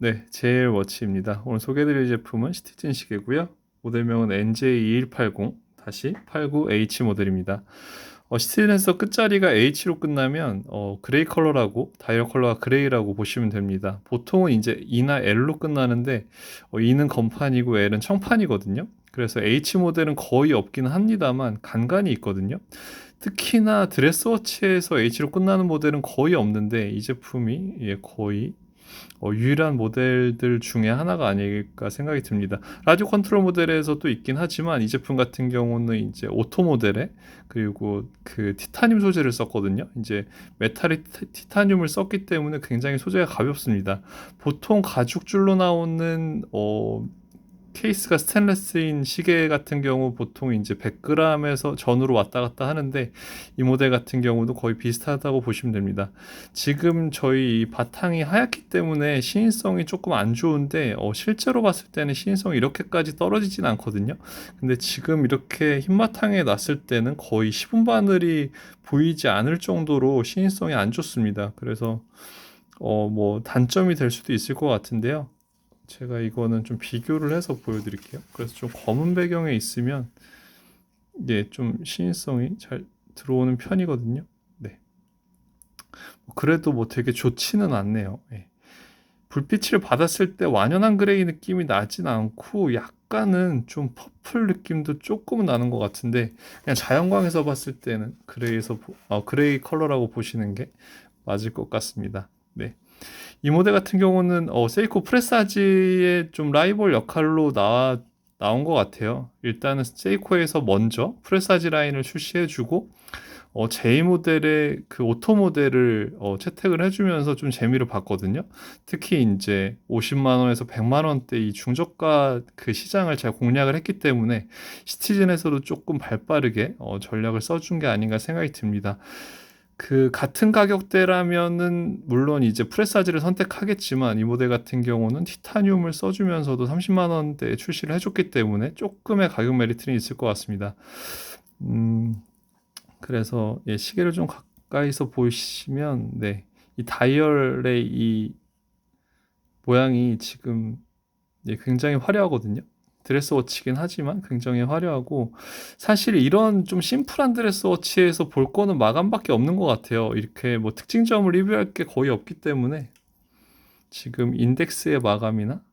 네, 제일워치입니다. 오늘 소개해드릴 제품은 시티즌 시계고요. 모델명은 NJ2180-89H 모델입니다. 시티즌에서 끝자리가 H로 끝나면 그레이 컬러라고, 다이얼 컬러가 그레이라고 보시면 됩니다. 보통은 이제 E나 L로 끝나는데 E는 건판이고 L은 청판이거든요. 그래서 H 모델은 거의 없긴 합니다만 간간이 있거든요. 특히나 드레스워치에서 H로 끝나는 모델은 거의 없는데 이 제품이 거의 유일한 모델들 중에 하나가 아닐까 생각이 듭니다. 라디오 컨트롤 모델에서도 있긴 하지만 이 제품 같은 경우는 이제 오토 모델에 그리고 그 티타늄 소재를 썼거든요. 이제 메탈이 티타늄을 썼기 때문에 굉장히 소재가 가볍습니다. 보통 가죽줄로 나오는 케이스가 스테인리스인 시계 같은 경우 보통 이제 100g에서 전후로 왔다 갔다 하는데 이 모델 같은 경우도 거의 비슷하다고 보시면 됩니다. 지금 저희 이 바탕이 하얗기 때문에 시인성이 조금 안 좋은데 실제로 봤을 때는 시인성이 이렇게까지 떨어지진 않거든요. 근데 지금 이렇게 흰 바탕에 놨을 때는 거의 시분 바늘이 보이지 않을 정도로 시인성이 안 좋습니다. 그래서 뭐 단점이 될 수도 있을 것 같은데요. 제가 이거는 좀 비교를 해서 보여드릴게요. 그래서 좀 검은 배경에 있으면 이게 좀 시인성이 잘 들어오는 편이거든요. 네. 그래도 뭐 되게 좋지는 않네요. 네. 불빛을 받았을 때 완연한 그레이 느낌이 나진 않고 약간은 좀 퍼플 느낌도 조금은 나는 것 같은데 그냥 자연광에서 봤을 때는 그레이 컬러라고 보시는 게 맞을 것 같습니다. 네. 이 모델 같은 경우는 세이코 프레사지의 좀 라이벌 역할로 나온 것 같아요. 일단은 세이코에서 먼저 프레사지 라인을 출시해주고 J 모델의 그 오토 모델을 채택을 해주면서 좀 재미를 봤거든요. 특히 이제 50만 원에서 100만 원대 이 중저가 그 시장을 잘 공략을 했기 때문에 시티즌에서도 조금 발빠르게 전략을 써준 게 아닌가 생각이 듭니다. 그 같은 가격대라면은 물론 이제 프레사지를 선택하겠지만 이 모델 같은 경우는 티타늄을 써주면서도 30만 원대에 출시를 해줬기 때문에 조금의 가격 메리트는 있을 것 같습니다. 그래서 시계를 좀 가까이서 보시면 이 다이얼의 이 모양이 지금 굉장히 화려하거든요. 드레스워치긴 하지만 굉장히 화려하고 사실 이런 좀 심플한 드레스워치에서 볼 거는 마감밖에 없는 것 같아요. 이렇게 뭐 특징점을 리뷰할 게 거의 없기 때문에 지금 인덱스의 마감이나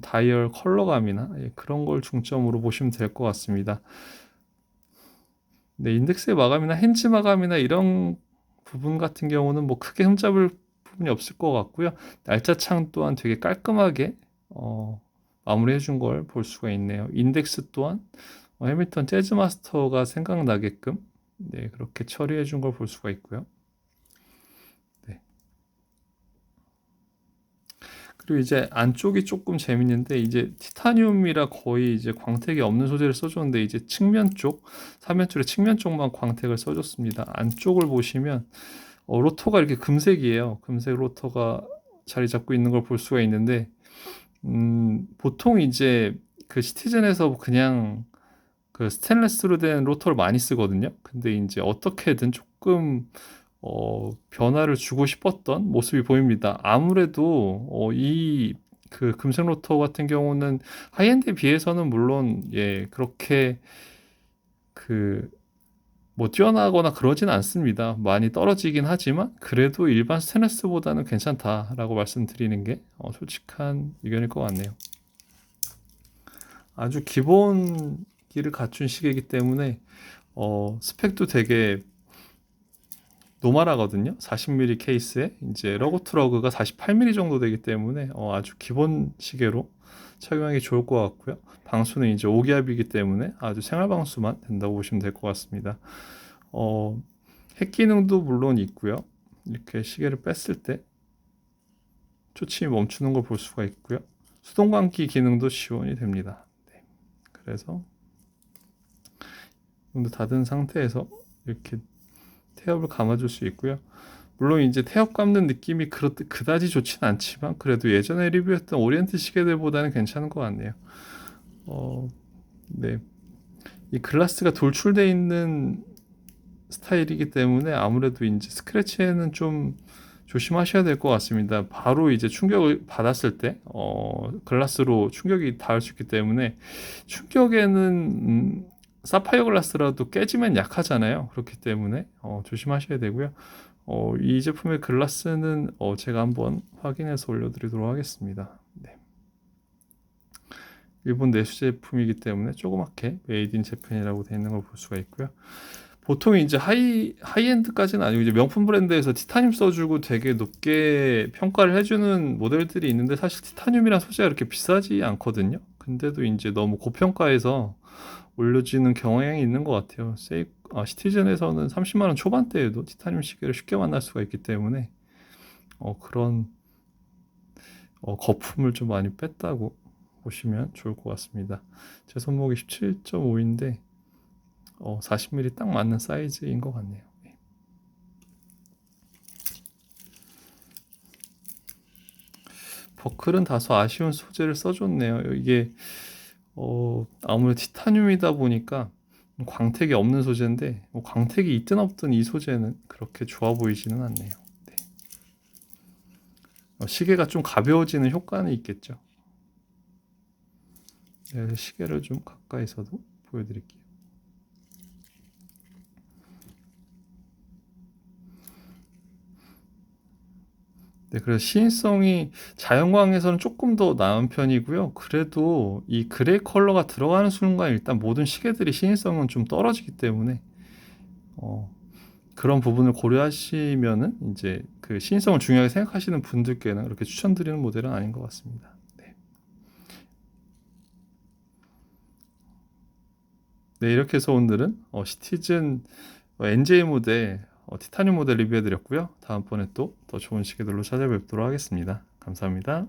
다이얼 컬러감이나 그런 걸 중점으로 보시면 될 것 같습니다. 네, 인덱스의 마감이나 핸즈 마감이나 이런 부분 같은 경우는 뭐 크게 흠잡을 부분이 없을 것 같고요. 날짜창 또한 되게 깔끔하게 마무리해 준 걸 볼 수가 있네요. 인덱스 또한 해밀턴 재즈 마스터가 생각나게끔 그렇게 처리해 준 걸 볼 수가 있고요. 네. 그리고 이제 안쪽이 조금 재밌는데 이제 티타늄이라 거의 이제 광택이 없는 소재를 써줬는데 이제 사면 쪽의 측면 쪽만 광택을 써줬습니다. 안쪽을 보시면 로터가 이렇게 금색이에요. 금색 로터가 자리 잡고 있는 걸 볼 수가 있는데 보통 이제 그 시티즌에서 그냥 그 스테인리스로 된 로터를 많이 쓰거든요. 근데 이제 어떻게든 조금 변화를 주고 싶었던 모습이 보입니다. 아무래도 이 그 금색 로터 같은 경우는 하이엔드에 비해서는 물론 그렇게 그 뭐 뛰어나거나 그러진 않습니다. 많이 떨어지긴 하지만 그래도 일반 스테인리스보다는 괜찮다라고 말씀드리는 게 솔직한 의견일 것 같네요. 아주 기본기를 갖춘 시계이기 때문에 스펙도 되게 노멀하거든요. 40mm 케이스에 이제 러그투러그가 48mm 정도 되기 때문에 아주 기본 시계로 착용하기 좋을 것 같고요. 방수는 이제 5기압이기 때문에 아주 생활 방수만 된다고 보시면 될 것 같습니다. 핵 기능도 물론 있고요. 이렇게 시계를 뺐을 때 초침이 멈추는 걸 볼 수가 있고요. 수동 감기 기능도 지원이 됩니다. 그래서 정도 닫은 상태에서 이렇게 태엽을 감아줄 수 있고요. 물론 이제 태엽 감는 느낌이 그다지 좋지는 않지만 그래도 예전에 리뷰했던 오리엔트 시계들보다는 괜찮은 것 같네요. 네. 이 글라스가 돌출되어 있는 스타일이기 때문에 아무래도 이제 스크래치에는 좀 조심하셔야 될 것 같습니다. 바로 이제 충격을 받았을 때 글라스로 충격이 닿을 수 있기 때문에 충격에는 사파이어 글라스라도 깨지면 약하잖아요. 그렇기 때문에 조심하셔야 되고요. 이 제품의 글라스는 제가 한번 확인해서 올려드리도록 하겠습니다. 네. 일본 내수 제품이기 때문에 조그맣게 메이드 인 재팬이라고 되어 있는 걸 볼 수가 있고요. 보통 이제 하이엔드까지는 아니고 이제 명품 브랜드에서 티타늄 써주고 되게 높게 평가를 해주는 모델들이 있는데 사실 티타늄이란 소재가 그렇게 비싸지 않거든요. 근데도 이제 너무 고평가해서 올려지는 경향이 있는 것 같아요. 시티즌에서는 30만 원 초반대에도 티타늄 시계를 쉽게 만날 수가 있기 때문에 그런 거품을 좀 많이 뺐다고 보시면 좋을 것 같습니다. 제 손목이 17.5인데 40mm 딱 맞는 사이즈인 것 같네요. 네. 버클은 다소 아쉬운 소재를 써줬네요. 이게 아무래도 티타늄이다 보니까 광택이 없는 소재인데 광택이 있든 없든 이 소재는 그렇게 좋아 보이지는 않네요. 네. 시계가 좀 가벼워지는 효과는 있겠죠. 네, 시계를 좀 가까이서도 보여드릴게요. 네, 그래서 시인성이 자연광에서는 조금 더 나은 편이고요. 그래도 이 그레이 컬러가 들어가는 순간 일단 모든 시계들이 시인성은 좀 떨어지기 때문에 그런 부분을 고려하시면은 이제 그 시인성을 중요하게 생각하시는 분들께는 그렇게 추천드리는 모델은 아닌 것 같습니다. 네, 네 이렇게 해서 오늘은 시티즌 NJ 모델 티타늄 모델 리뷰해드렸고요. 다음번에 또 더 좋은 시계들로 찾아뵙도록 하겠습니다. 감사합니다.